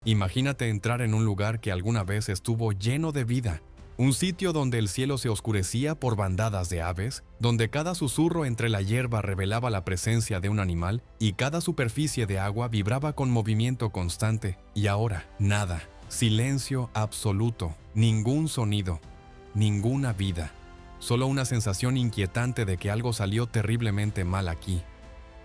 Imagínate entrar en un lugar que alguna vez estuvo lleno de vida, un sitio donde el cielo se oscurecía por bandadas de aves, donde cada susurro entre la hierba revelaba la presencia de un animal y cada superficie de agua vibraba con movimiento constante. Y ahora, nada, silencio absoluto, ningún sonido, ninguna vida, solo una sensación inquietante de que algo salió terriblemente mal aquí.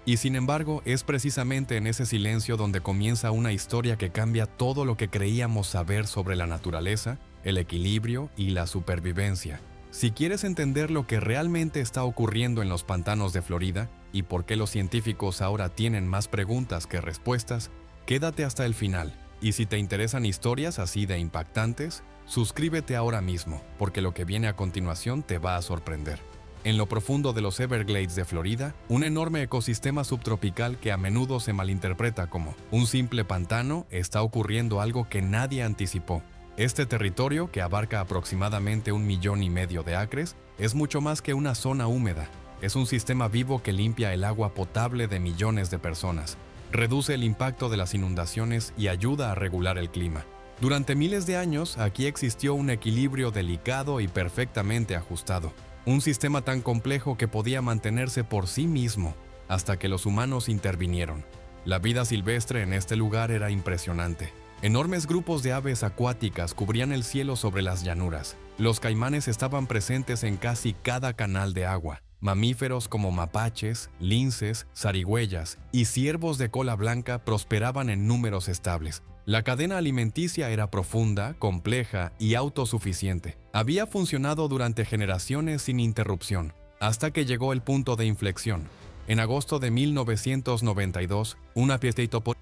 Y sin embargo, es precisamente en ese silencio donde comienza una historia que cambia todo lo que creíamos saber sobre la naturaleza, el equilibrio y la supervivencia. Si quieres entender lo que realmente está ocurriendo en los pantanos de Florida y por qué los científicos ahora tienen más preguntas que respuestas, quédate hasta el final. Y si te interesan historias así de impactantes, suscríbete ahora mismo, porque lo que viene a continuación te va a sorprender. En lo profundo de los Everglades de Florida, un enorme ecosistema subtropical que a menudo se malinterpreta como un simple pantano, está ocurriendo algo que nadie anticipó. Este territorio, que abarca aproximadamente 1,5 millones de acres, es mucho más que una zona húmeda. Es un sistema vivo que limpia el agua potable de millones de personas, reduce el impacto de las inundaciones y ayuda a regular el clima. Durante miles de años, aquí existió un equilibrio delicado y perfectamente ajustado. Un sistema tan complejo que podía mantenerse por sí mismo, hasta que los humanos intervinieron. La vida silvestre en este lugar era impresionante. Enormes grupos de aves acuáticas cubrían el cielo sobre las llanuras. Los caimanes estaban presentes en casi cada canal de agua. Mamíferos como mapaches, linces, zarigüeyas y ciervos de cola blanca prosperaban en números estables. La cadena alimenticia era profunda, compleja y autosuficiente. Había funcionado durante generaciones sin interrupción, hasta que llegó el punto de inflexión. En agosto de 1992, un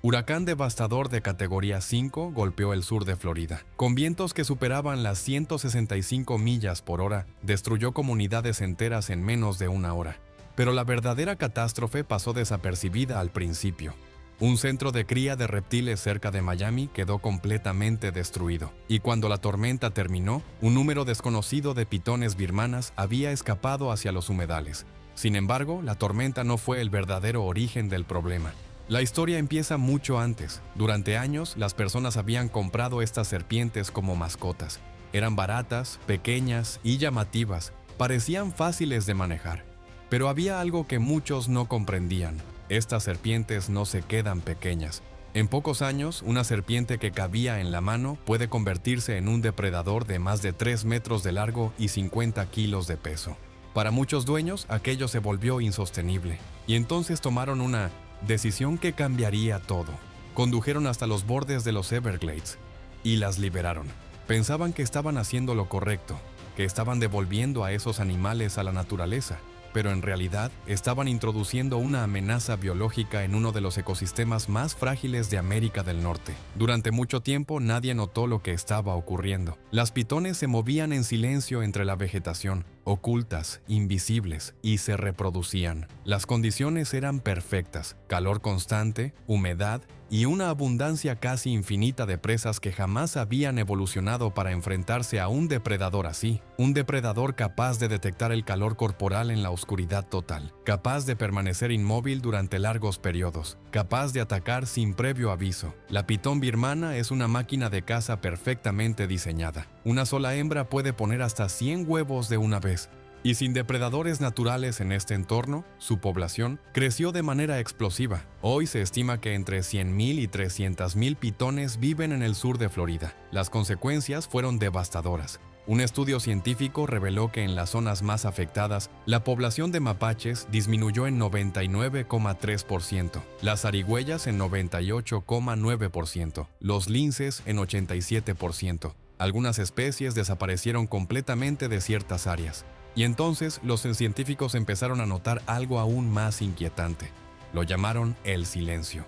huracán devastador de categoría 5 golpeó el sur de Florida. Con vientos que superaban las 165 millas por hora, destruyó comunidades enteras en menos de una hora. Pero la verdadera catástrofe pasó desapercibida al principio. Un centro de cría de reptiles cerca de Miami quedó completamente destruido. Y cuando la tormenta terminó, un número desconocido de pitones birmanas había escapado hacia los humedales. Sin embargo, la tormenta no fue el verdadero origen del problema. La historia empieza mucho antes. Durante años, las personas habían comprado estas serpientes como mascotas. Eran baratas, pequeñas y llamativas. Parecían fáciles de manejar. Pero había algo que muchos no comprendían. Estas serpientes no se quedan pequeñas. En pocos años, una serpiente que cabía en la mano puede convertirse en un depredador de más de 3 metros de largo y 50 kilos de peso. Para muchos dueños, aquello se volvió insostenible, y entonces tomaron una decisión que cambiaría todo. Condujeron hasta los bordes de los Everglades y las liberaron. Pensaban que estaban haciendo lo correcto, que estaban devolviendo a esos animales a la naturaleza, pero en realidad estaban introduciendo una amenaza biológica en uno de los ecosistemas más frágiles de América del Norte. Durante mucho tiempo nadie notó lo que estaba ocurriendo. Las pitones se movían en silencio entre la vegetación, ocultas, invisibles, y se reproducían. Las condiciones eran perfectas: calor constante, humedad y una abundancia casi infinita de presas que jamás habían evolucionado para enfrentarse a un depredador así. Un depredador capaz de detectar el calor corporal en la oscuridad total, capaz de permanecer inmóvil durante largos periodos, capaz de atacar sin previo aviso. La pitón birmana es una máquina de caza perfectamente diseñada. Una sola hembra puede poner hasta 100 huevos de una vez. Y sin depredadores naturales en este entorno, su población creció de manera explosiva. Hoy se estima que entre 100,000 y 300,000 pitones viven en el sur de Florida. Las consecuencias fueron devastadoras. Un estudio científico reveló que en las zonas más afectadas, la población de mapaches disminuyó en 99,3%, las zarigüeyas en 98,9%, los linces en 87%. Algunas especies desaparecieron completamente de ciertas áreas. Y entonces los científicos empezaron a notar algo aún más inquietante. Lo llamaron el silencio.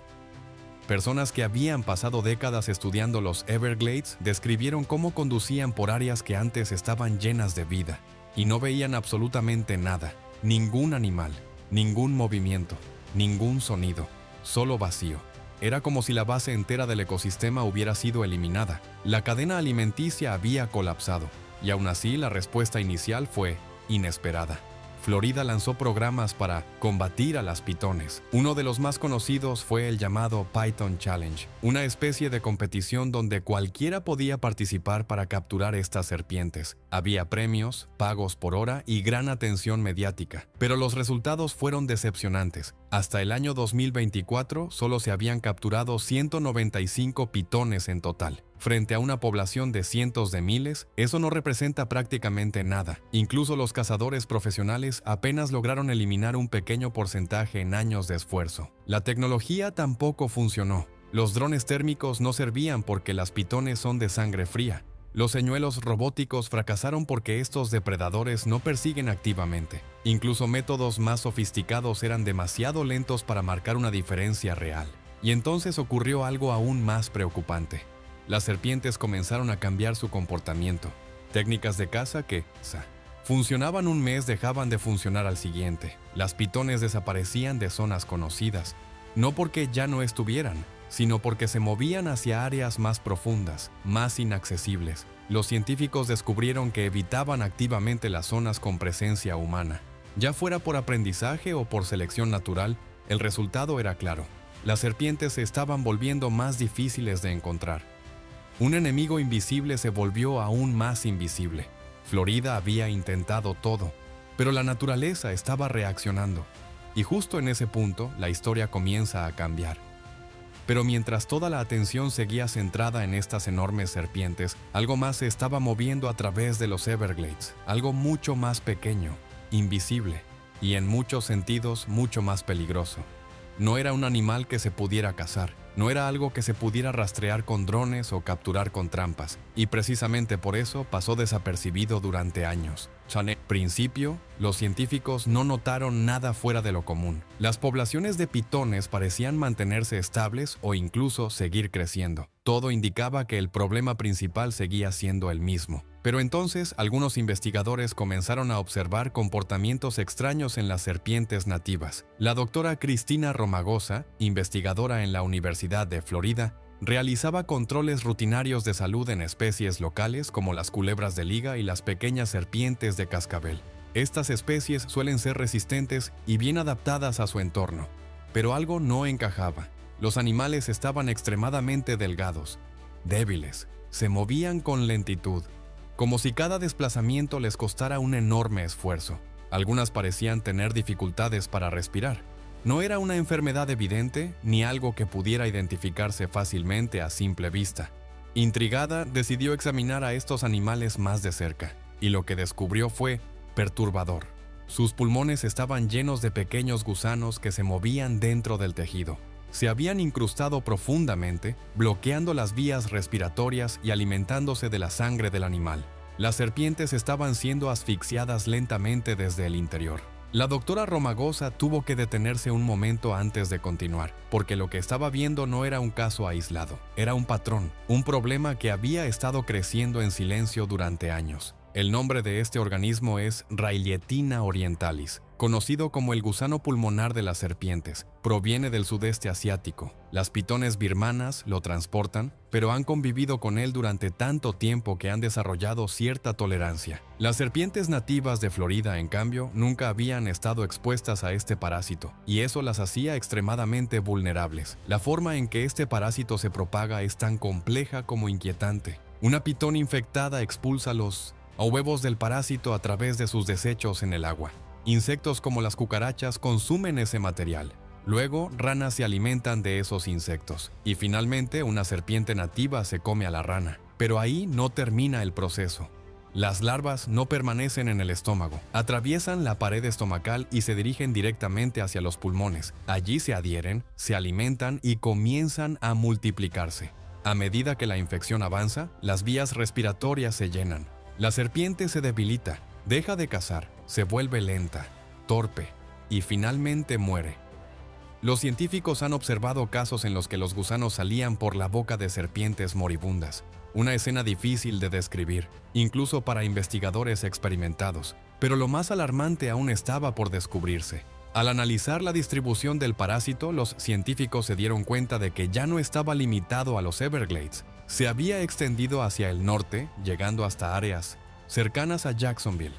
Personas que habían pasado décadas estudiando los Everglades describieron cómo conducían por áreas que antes estaban llenas de vida y no veían absolutamente nada, ningún animal, ningún movimiento, ningún sonido, solo vacío. Era como si la base entera del ecosistema hubiera sido eliminada. La cadena alimenticia había colapsado, y aún así la respuesta inicial fue inesperada. Florida lanzó programas para combatir a las pitones. Uno de los más conocidos fue el llamado Python Challenge, una especie de competición donde cualquiera podía participar para capturar estas serpientes. Había premios, pagos por hora y gran atención mediática, pero los resultados fueron decepcionantes. Hasta el año 2024 solo se habían capturado 195 pitones en total. Frente a una población de cientos de miles, eso no representa prácticamente nada. Incluso los cazadores profesionales apenas lograron eliminar un pequeño porcentaje en años de esfuerzo. La tecnología tampoco funcionó. Los drones térmicos no servían porque las pitones son de sangre fría. Los señuelos robóticos fracasaron porque estos depredadores no persiguen activamente. Incluso métodos más sofisticados eran demasiado lentos para marcar una diferencia real. Y entonces ocurrió algo aún más preocupante. Las serpientes comenzaron a cambiar su comportamiento. Técnicas de caza que funcionaban un mes dejaban de funcionar al siguiente. Las pitones desaparecían de zonas conocidas, no porque ya no estuvieran, sino porque se movían hacia áreas más profundas, más inaccesibles. Los científicos descubrieron que evitaban activamente las zonas con presencia humana. Ya fuera por aprendizaje o por selección natural, el resultado era claro. Las serpientes se estaban volviendo más difíciles de encontrar. Un enemigo invisible se volvió aún más invisible. Florida había intentado todo, pero la naturaleza estaba reaccionando. Y justo en ese punto, la historia comienza a cambiar. Pero mientras toda la atención seguía centrada en estas enormes serpientes, algo más se estaba moviendo a través de los Everglades, algo mucho más pequeño, invisible, y en muchos sentidos mucho más peligroso. No era un animal que se pudiera cazar, no era algo que se pudiera rastrear con drones o capturar con trampas, y precisamente por eso pasó desapercibido durante años. Al principio, los científicos no notaron nada fuera de lo común. Las poblaciones de pitones parecían mantenerse estables o incluso seguir creciendo. Todo indicaba que el problema principal seguía siendo el mismo. Pero entonces, algunos investigadores comenzaron a observar comportamientos extraños en las serpientes nativas. La doctora Cristina Romagosa, investigadora en la Universidad de Florida, realizaba controles rutinarios de salud en especies locales como las culebras de liga y las pequeñas serpientes de cascabel. Estas especies suelen ser resistentes y bien adaptadas a su entorno, pero algo no encajaba. Los animales estaban extremadamente delgados, débiles, se movían con lentitud, como si cada desplazamiento les costara un enorme esfuerzo. Algunas parecían tener dificultades para respirar. No era una enfermedad evidente ni algo que pudiera identificarse fácilmente a simple vista. Intrigada, decidió examinar a estos animales más de cerca, y lo que descubrió fue perturbador. Sus pulmones estaban llenos de pequeños gusanos que se movían dentro del tejido. Se habían incrustado profundamente, bloqueando las vías respiratorias y alimentándose de la sangre del animal. Las serpientes estaban siendo asfixiadas lentamente desde el interior. La doctora Romagosa tuvo que detenerse un momento antes de continuar, porque lo que estaba viendo no era un caso aislado, era un patrón, un problema que había estado creciendo en silencio durante años. El nombre de este organismo es Raillettina orientalis, conocido como el gusano pulmonar de las serpientes. Proviene del sudeste asiático. Las pitones birmanas lo transportan, pero han convivido con él durante tanto tiempo que han desarrollado cierta tolerancia. Las serpientes nativas de Florida, en cambio, nunca habían estado expuestas a este parásito, y eso las hacía extremadamente vulnerables. La forma en que este parásito se propaga es tan compleja como inquietante. Una pitón infectada expulsa los huevos del parásito a través de sus desechos en el agua. Insectos como las cucarachas consumen ese material. Luego, ranas se alimentan de esos insectos. Y finalmente, una serpiente nativa se come a la rana. Pero ahí no termina el proceso. Las larvas no permanecen en el estómago. Atraviesan la pared estomacal y se dirigen directamente hacia los pulmones. Allí se adhieren, se alimentan y comienzan a multiplicarse. A medida que la infección avanza, las vías respiratorias se llenan. La serpiente se debilita, deja de cazar, se vuelve lenta, torpe y finalmente muere. Los científicos han observado casos en los que los gusanos salían por la boca de serpientes moribundas. Una escena difícil de describir, incluso para investigadores experimentados. Pero lo más alarmante aún estaba por descubrirse. Al analizar la distribución del parásito, los científicos se dieron cuenta de que ya no estaba limitado a los Everglades. Se había extendido hacia el norte, llegando hasta áreas cercanas a Jacksonville.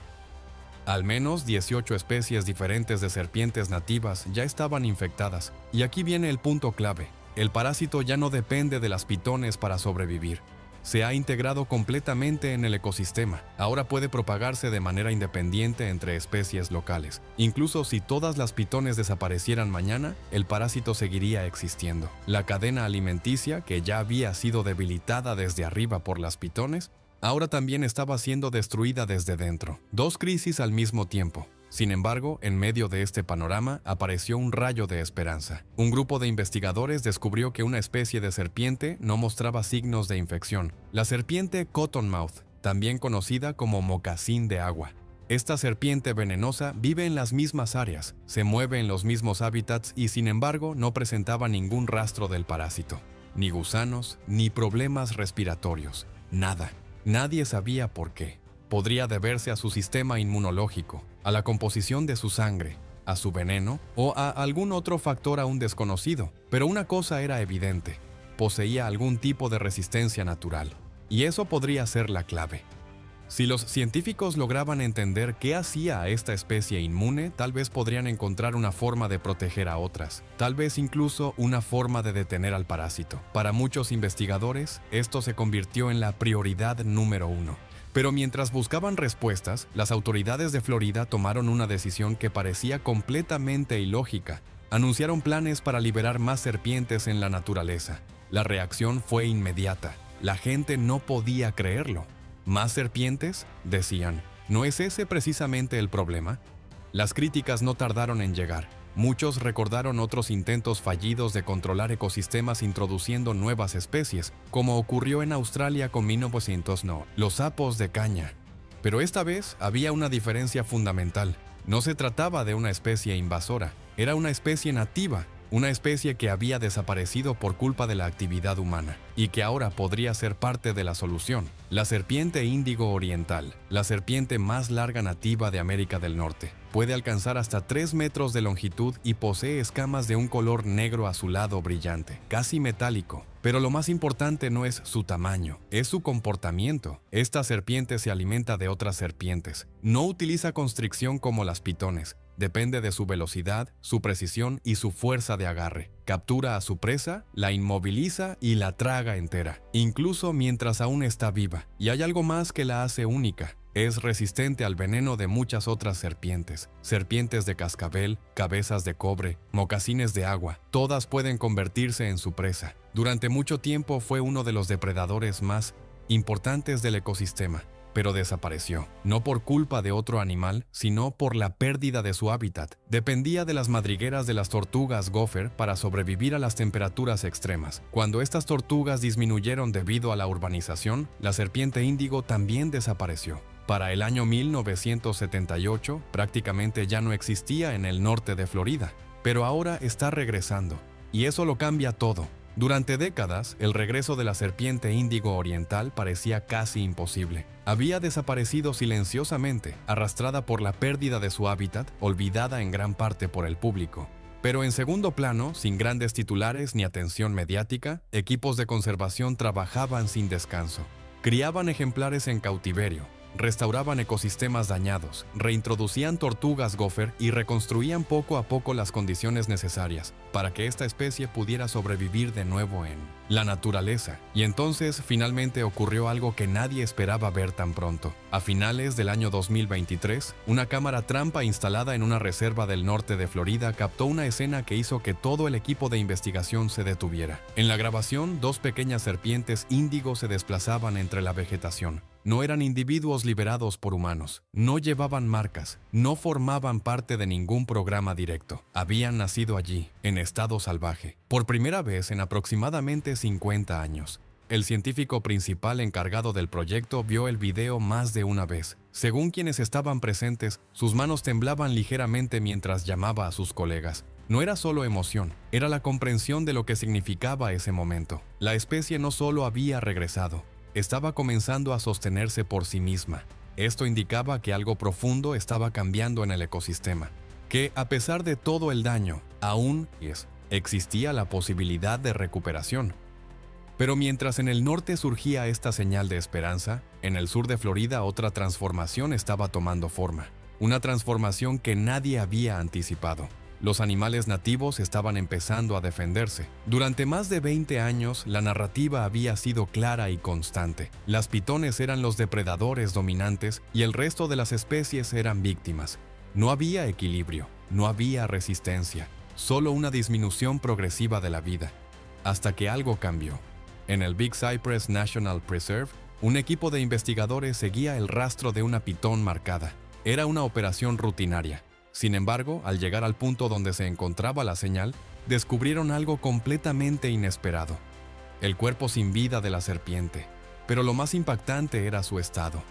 Al menos 18 especies diferentes de serpientes nativas ya estaban infectadas. Y aquí viene el punto clave. El parásito ya no depende de las pitones para sobrevivir. Se ha integrado completamente en el ecosistema. Ahora puede propagarse de manera independiente entre especies locales. Incluso si todas las pitones desaparecieran mañana, el parásito seguiría existiendo. La cadena alimenticia, que ya había sido debilitada desde arriba por las pitones, ahora también estaba siendo destruida desde dentro. Dos crisis al mismo tiempo. Sin embargo, en medio de este panorama apareció un rayo de esperanza. Un grupo de investigadores descubrió que una especie de serpiente no mostraba signos de infección. La serpiente cottonmouth, también conocida como mocasín de agua. Esta serpiente venenosa vive en las mismas áreas, se mueve en los mismos hábitats y sin embargo no presentaba ningún rastro del parásito. Ni gusanos, ni problemas respiratorios. Nada. Nadie sabía por qué. Podría deberse a su sistema inmunológico, a la composición de su sangre, a su veneno o a algún otro factor aún desconocido. Pero una cosa era evidente: poseía algún tipo de resistencia natural. Y eso podría ser la clave. Si los científicos lograban entender qué hacía a esta especie inmune, tal vez podrían encontrar una forma de proteger a otras, tal vez incluso una forma de detener al parásito. Para muchos investigadores, esto se convirtió en la prioridad número 1. Pero mientras buscaban respuestas, las autoridades de Florida tomaron una decisión que parecía completamente ilógica. Anunciaron planes para liberar más serpientes en la naturaleza. La reacción fue inmediata. La gente no podía creerlo. ¿Más serpientes?, decían. ¿No es ese precisamente el problema? Las críticas no tardaron en llegar. Muchos recordaron otros intentos fallidos de controlar ecosistemas introduciendo nuevas especies, como ocurrió en Australia con 1909, los sapos de caña. Pero esta vez había una diferencia fundamental. No se trataba de una especie invasora, era una especie nativa, una especie que había desaparecido por culpa de la actividad humana y que ahora podría ser parte de la solución. La serpiente índigo oriental, la serpiente más larga nativa de América del Norte, puede alcanzar hasta 3 metros de longitud y posee escamas de un color negro azulado brillante, casi metálico. Pero lo más importante no es su tamaño, es su comportamiento. Esta serpiente se alimenta de otras serpientes. No utiliza constricción como las pitones. Depende de su velocidad, su precisión y su fuerza de agarre. Captura a su presa, la inmoviliza y la traga entera, incluso mientras aún está viva. Y hay algo más que la hace única. Es resistente al veneno de muchas otras serpientes. Serpientes de cascabel, cabezas de cobre, mocasines de agua, todas pueden convertirse en su presa. Durante mucho tiempo fue uno de los depredadores más importantes del ecosistema, pero desapareció, no por culpa de otro animal, sino por la pérdida de su hábitat. Dependía de las madrigueras de las tortugas gopher para sobrevivir a las temperaturas extremas. Cuando estas tortugas disminuyeron debido a la urbanización, la serpiente índigo también desapareció. Para el año 1978, prácticamente ya no existía en el norte de Florida, pero ahora está regresando, y eso lo cambia todo. Durante décadas, el regreso de la serpiente índigo oriental parecía casi imposible. Había desaparecido silenciosamente, arrastrada por la pérdida de su hábitat, olvidada en gran parte por el público. Pero en segundo plano, sin grandes titulares ni atención mediática, equipos de conservación trabajaban sin descanso. Criaban ejemplares en cautiverio, restauraban ecosistemas dañados, reintroducían tortugas gopher y reconstruían poco a poco las condiciones necesarias para que esta especie pudiera sobrevivir de nuevo en la naturaleza. Y entonces finalmente ocurrió algo que nadie esperaba ver tan pronto. A finales del año 2023, una cámara trampa instalada en una reserva del norte de Florida captó una escena que hizo que todo el equipo de investigación se detuviera. En la grabación, 2 pequeñas serpientes índigo se desplazaban entre la vegetación. No eran individuos liberados por humanos, no llevaban marcas, no formaban parte de ningún programa directo. Habían nacido allí, en estado salvaje, por primera vez en aproximadamente 50 años. El científico principal encargado del proyecto vio el video más de una vez. Según quienes estaban presentes, sus manos temblaban ligeramente mientras llamaba a sus colegas. No era solo emoción, era la comprensión de lo que significaba ese momento. La especie no solo había regresado, estaba comenzando a sostenerse por sí misma. Esto indicaba que algo profundo estaba cambiando en el ecosistema, que a pesar de todo el daño, aún existía la posibilidad de recuperación. Pero mientras en el norte surgía esta señal de esperanza, en el sur de Florida otra transformación estaba tomando forma. una transformación que nadie había anticipado. Los animales nativos estaban empezando a defenderse. Durante más de 20 años, la narrativa había sido clara y constante. Las pitones eran los depredadores dominantes y el resto de las especies eran víctimas. No había equilibrio, no había resistencia, solo una disminución progresiva de la vida. Hasta que algo cambió. En el Big Cypress National Preserve, un equipo de investigadores seguía el rastro de una pitón marcada. Era una operación rutinaria. Sin embargo, al llegar al punto donde se encontraba la señal, descubrieron algo completamente inesperado: el cuerpo sin vida de la serpiente. Pero lo más impactante era su estado.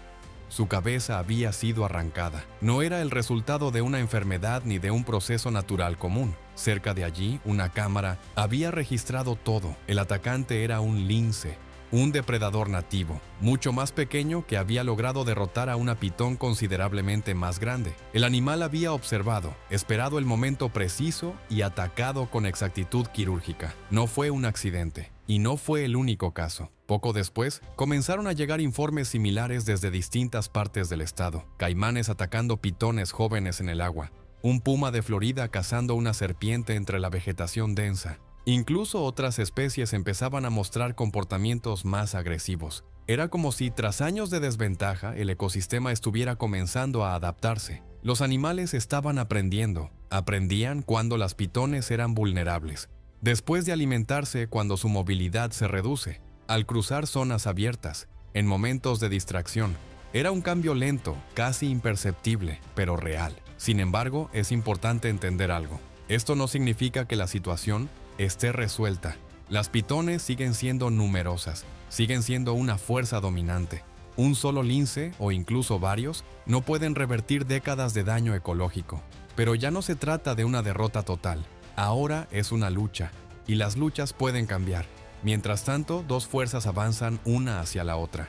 Su cabeza había sido arrancada. No era el resultado de una enfermedad ni de un proceso natural común. Cerca de allí, una cámara había registrado todo. El atacante era un lince, un depredador nativo, mucho más pequeño, que había logrado derrotar a una pitón considerablemente más grande. El animal había observado, esperado el momento preciso y atacado con exactitud quirúrgica. No fue un accidente, y no fue el único caso. Poco después, comenzaron a llegar informes similares desde distintas partes del estado. Caimanes atacando pitones jóvenes en el agua, un puma de Florida cazando una serpiente entre la vegetación densa. Incluso otras especies empezaban a mostrar comportamientos más agresivos. Era como si, tras años de desventaja, el ecosistema estuviera comenzando a adaptarse. Los animales estaban aprendiendo. Aprendían cuando las pitones eran vulnerables. Después de alimentarse, cuando su movilidad se reduce. Al cruzar zonas abiertas, en momentos de distracción. Era un cambio lento, casi imperceptible, pero real. Sin embargo, es importante entender algo. Esto no significa que la situación esté resuelta. Las pitones siguen siendo numerosas, siguen siendo una fuerza dominante. Un solo lince, o incluso varios, no pueden revertir décadas de daño ecológico. Pero ya no se trata de una derrota total. Ahora es una lucha, y las luchas pueden cambiar. Mientras tanto, dos fuerzas avanzan una hacia la otra.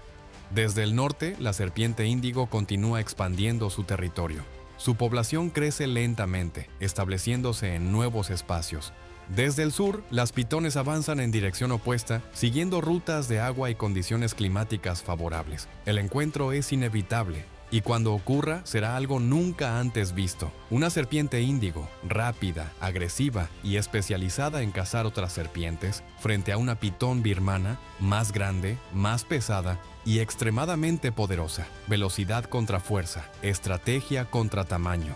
Desde el norte, la serpiente índigo continúa expandiendo su territorio. Su población crece lentamente, estableciéndose en nuevos espacios. Desde el sur, las pitones avanzan en dirección opuesta, siguiendo rutas de agua y condiciones climáticas favorables. El encuentro es inevitable, y cuando ocurra, será algo nunca antes visto. Una serpiente índigo, rápida, agresiva y especializada en cazar otras serpientes, frente a una pitón birmana, más grande, más pesada y extremadamente poderosa. Velocidad contra fuerza, estrategia contra tamaño.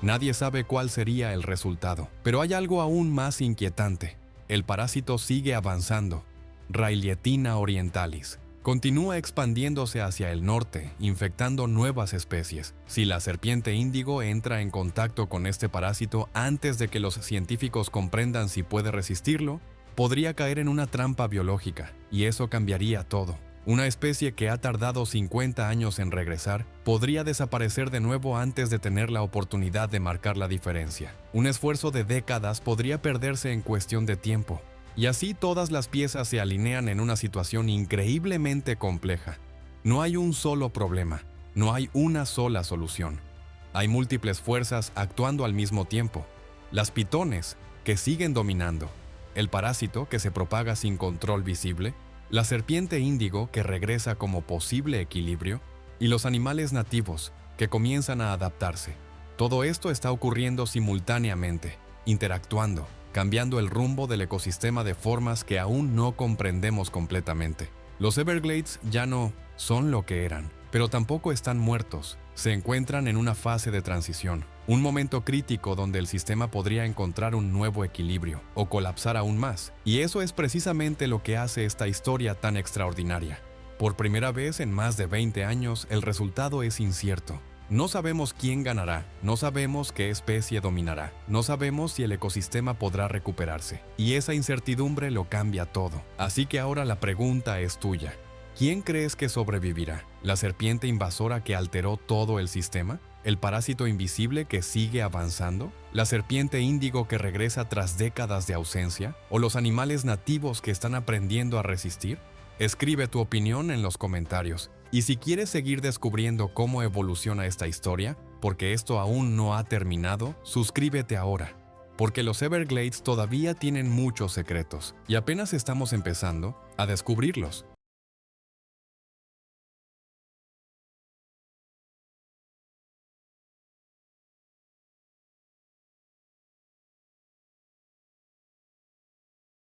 Nadie sabe cuál sería el resultado, pero hay algo aún más inquietante. El parásito sigue avanzando. Railietina orientalis. Continúa expandiéndose hacia el norte, infectando nuevas especies. Si la serpiente índigo entra en contacto con este parásito antes de que los científicos comprendan si puede resistirlo, podría caer en una trampa biológica, y eso cambiaría todo. Una especie que ha tardado 50 años en regresar podría desaparecer de nuevo antes de tener la oportunidad de marcar la diferencia. Un esfuerzo de décadas podría perderse en cuestión de tiempo. Y así todas las piezas se alinean en una situación increíblemente compleja. No hay un solo problema, no hay una sola solución. Hay múltiples fuerzas actuando al mismo tiempo. Las pitones, que siguen dominando. El parásito, que se propaga sin control visible. La serpiente índigo, que regresa como posible equilibrio, y los animales nativos, que comienzan a adaptarse. Todo esto está ocurriendo simultáneamente, interactuando, cambiando el rumbo del ecosistema de formas que aún no comprendemos completamente. Los Everglades ya no son lo que eran, pero tampoco están muertos. Se encuentran en una fase de transición, un momento crítico donde el sistema podría encontrar un nuevo equilibrio o colapsar aún más. Y eso es precisamente lo que hace esta historia tan extraordinaria. Por primera vez en más de 20 años, el resultado es incierto. No sabemos quién ganará, no sabemos qué especie dominará, no sabemos si el ecosistema podrá recuperarse. Y esa incertidumbre lo cambia todo. Así que ahora la pregunta es tuya. ¿Quién crees que sobrevivirá? ¿La serpiente invasora que alteró todo el sistema? ¿El parásito invisible que sigue avanzando? ¿La serpiente índigo que regresa tras décadas de ausencia? ¿O los animales nativos que están aprendiendo a resistir? Escribe tu opinión en los comentarios. Y si quieres seguir descubriendo cómo evoluciona esta historia, porque esto aún no ha terminado, suscríbete ahora. Porque los Everglades todavía tienen muchos secretos y apenas estamos empezando a descubrirlos.